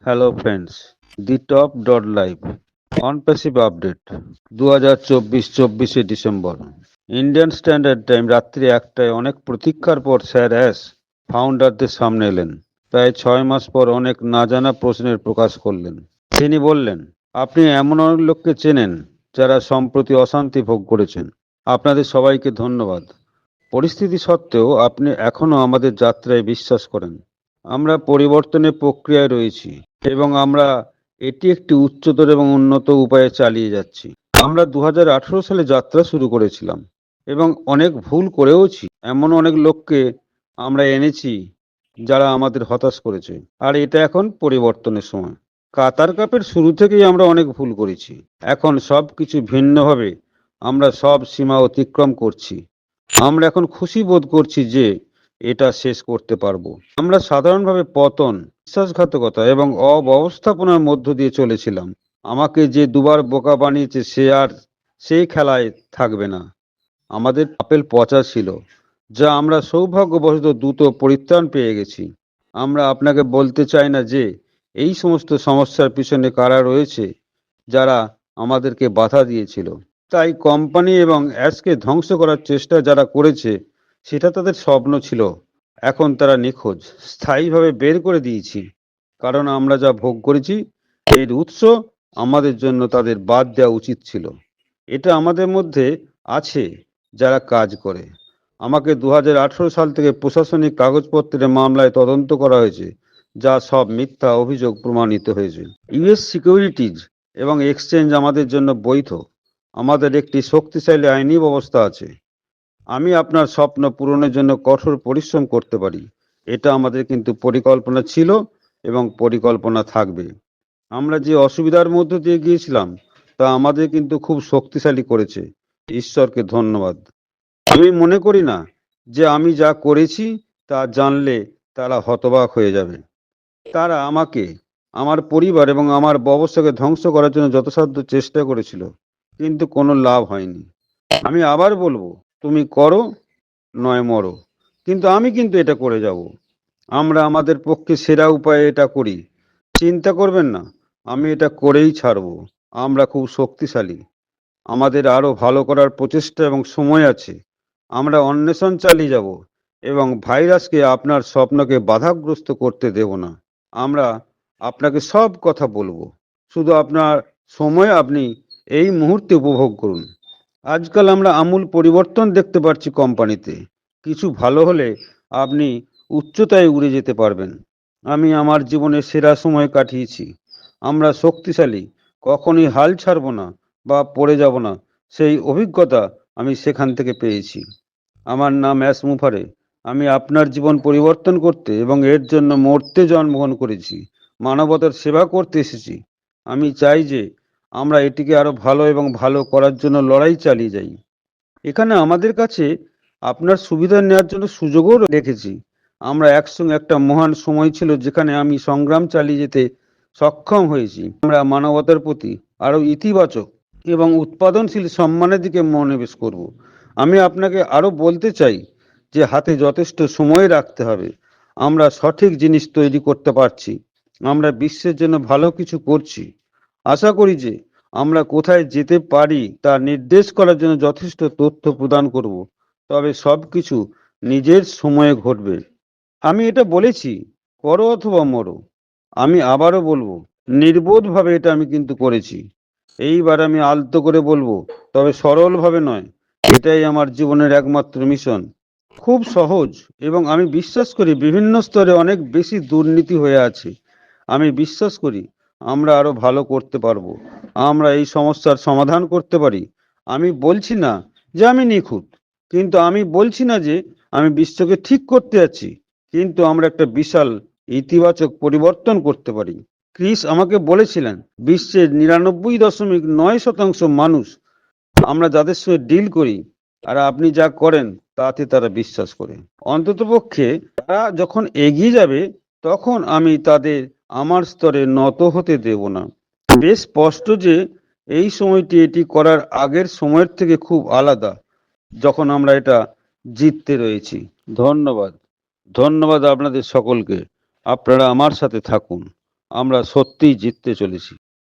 Hello friends, the top dot live on passive update 2024 Indian standard time রাত্রি 1টায় অনেক প্রতীক্ষার পর স্যার অ্যাশ ফাউন্ডারদের সামনে এলেন। প্রায় 6 মাস পর অনেক না জানা প্রশ্নের প্রকাশ করলেন। তিনি বললেন, আপনি এমন অনেক লোককে চেনেন যারা সম্প্রতি অশান্তি ভোগ করেছেন। আপনাদের সবাইকে ধন্যবাদ। পরিস্থিতি সত্ত্বেও আপনি এখনো আমাদের যাত্রায় বিশ্বাস করেন। আমরা পরিবর্তনের প্রক্রিয়ায় রয়েছি এবং আমরা এটি একটি উচ্চতর এবং উন্নত উপায়ে চালিয়ে যাচ্ছি। আমরা 2018 সালে যাত্রা শুরু করেছিলাম এবং অনেক ভুল করেওছি। এমন অনেক লোককে আমরা এনেছি যারা আমাদের হতাশ করেছে, আর এটা এখন পরিবর্তনের সময়। কাতার কাপের শুরু থেকেই আমরা অনেক ভুল করেছি। এখন সব কিছু ভিন্নভাবে আমরা সব সীমা অতিক্রম করছি। আমরা এখন খুশি বোধ করছি যে এটা শেষ করতে পারবো। আমরা সাধারণভাবে পতন, বিশ্বাসঘাতকতা এবং অব্যবস্থাপনার মধ্য দিয়ে চলেছিলাম। আমাকে যে দুবার বোকা বানিয়েছে সে আর সেই খেলায় থাকবে না। আমাদের আপেল পচা ছিল, যা আমরা সৌভাগ্যবশত দ্রুত পরিত্রাণ পেয়ে গেছি। আমরা আপনাকে বলতে চাই না যে এই সমস্ত সমস্যার পিছনে কারা রয়েছে যারা আমাদেরকে বাধা দিয়েছিল। তাই কোম্পানি এবং অ্যাশকে ধ্বংস করার চেষ্টা যারা করেছে সেটা তাদের স্বপ্ন ছিল। এখন তারা নিখোঁজ, স্থায়ীভাবে বের করে দিয়েছি। কারণ আমরা যা ভোগ করেছি এর উৎস আমাদের জন্য তাদের বাদ দেওয়া উচিত ছিল। এটা আমাদের মধ্যে আছে যারা কাজ করে। আমাকে 2018 সাল থেকে প্রশাসনিক কাগজপত্রের মামলায় তদন্ত করা হয়েছে, যা সব মিথ্যা অভিযোগ প্রমাণিত হয়েছে। ইউএস সিকিউরিটিজ এবং এক্সচেঞ্জ আমাদের জন্য বৈধ। আমাদের একটি শক্তিশালী আইনি ব্যবস্থা আছে। আমি আপনার স্বপ্ন পূরণের জন্য কঠোর পরিশ্রম করতে পারি। এটা আমাদের কিন্তু পরিকল্পনা ছিল এবং পরিকল্পনা থাকবে। আমরা যে অসুবিধার মধ্য দিয়ে গিয়েছিলাম তা আমাদের কিন্তু খুব শক্তিশালী করেছে। ঈশ্বরকে ধন্যবাদ। আমি মনে করি না যে আমি যা করেছি তা জানলে তারা হতবাক হয়ে যাবে। তারা আমাকে, আমার পরিবার এবং আমার ব্যবসাকে ধ্বংস করার জন্য যথাসাধ্য চেষ্টা করেছিল, কিন্তু কোনো লাভ হয়নি। আমি আবার বলবো, তুমি করো নয় মরো, কিন্তু আমি কিন্তু এটা করে যাব। আমরা আমাদের পক্ষে সেরা উপায়ে এটা করি। চিন্তা করবেন না, আমি এটা করেই ছাড়বো। আমরা খুব শক্তিশালী। আমাদের আরো ভালো করার প্রচেষ্টা এবং সময় আছে। আমরা অন্বেষণ চালিয়ে যাব এবং ভাইরাসকে আপনার স্বপ্নকে বাধাগ্রস্ত করতে দেব না। আমরা আপনাকে সব কথা বলবো। শুধু আপনার সময় আপনি এই মুহূর্তে উপভোগ করুন। আজকাল আমরা আমূল পরিবর্তন দেখতে পাচ্ছি কোম্পানিতে। কিছু ভালো হলে আপনি উচ্চতায় উড়ে যেতে পারবেন। আমি আমার জীবনের সেরা সময় কাটিয়েছি। আমরা শক্তিশালী, কখনই হাল ছাড়বো না বা পড়ে যাব না। সেই অভিজ্ঞতা আমি সেখান থেকে পেয়েছি। আমার নাম অ্যাশ মুফারে। আমি আপনার জীবন পরিবর্তন করতে এবং এর জন্য মরতে জন্মগ্রহণ করেছি। মানবতার সেবা করতে এসেছি। আমি চাই যে আমরা এটিকে আরো ভালো এবং ভালো করার জন্য লড়াই চালিয়ে যাই। এখানে আমাদের কাছে আপনার সুবিধা নেওয়ার জন্য সুযোগও রেখেছি। আমরা একসঙ্গে একটা মহান সময় ছিল যেখানে আমি সংগ্রাম চালিয়ে যেতে সক্ষম হয়েছি। আমরা মানবতার প্রতি আরো ইতিবাচক এবং উৎপাদনশীল সম্মানের দিকে মনোনিবেশ করব। আমি আপনাকে আরো বলতে চাই যে হাতে যথেষ্ট সময় রাখতে হবে। আমরা সঠিক জিনিস তৈরি করতে পারছি। আমরা বিশ্বের জন্য ভালো কিছু করছি। আশা করি যে আমরা কোথায় যেতে পারি তা নির্দেশ করার জন্য যথেষ্ট তথ্য প্রদান করব। তবে সবকিছু নিজের সময়ে ঘটবে। আমি এটা বলেছি, করো অথবা মরো। আমি আবারও বলবো, নির্বোধভাবে এটা আমি কিন্তু করেছি। এইবার আমি আলতো করে বলবো, তবে সরলভাবে নয়। এটাই আমার জীবনের একমাত্র মিশন। খুব সহজ, এবং আমি বিশ্বাস করি বিভিন্ন স্তরে অনেক বেশি দুর্নীতি হয়ে আছে। আমি বিশ্বাস করি আমরা আরো ভালো করতে পারবো। আমরা এই সমস্যার সমাধান করতে পারি। আমি বলছি না যে আমি নিখুঁত, কিন্তু আমি বলছি না যে আমি বিশ্বকে ঠিক করতে যাচ্ছি, কিন্তু আমরা একটা বিশাল ইতিবাচক পরিবর্তন করতে পারি। ক্রিস আমাকে বলেছিলেন, বিশ্বের 99.9% মানুষ আমরা যাদের সঙ্গে ডিল করি আর আপনি যা করেন তাতে তারা বিশ্বাস করে। অন্ততপক্ষে তারা যখন এগিয়ে যাবে তখন আমি তাদের আমার স্তরে নত হতে দেব না। বেশ স্পষ্ট যে এই সময়টি এটি করার আগের সময়ের থেকে খুব আলাদা, যখন আমরা এটা জিততে রয়েছি। ধন্যবাদ। ধন্যবাদ আপনাদের সকলকে। আপনারা আমার সাথে থাকুন। আমরা সত্যিই জিততে চলেছি।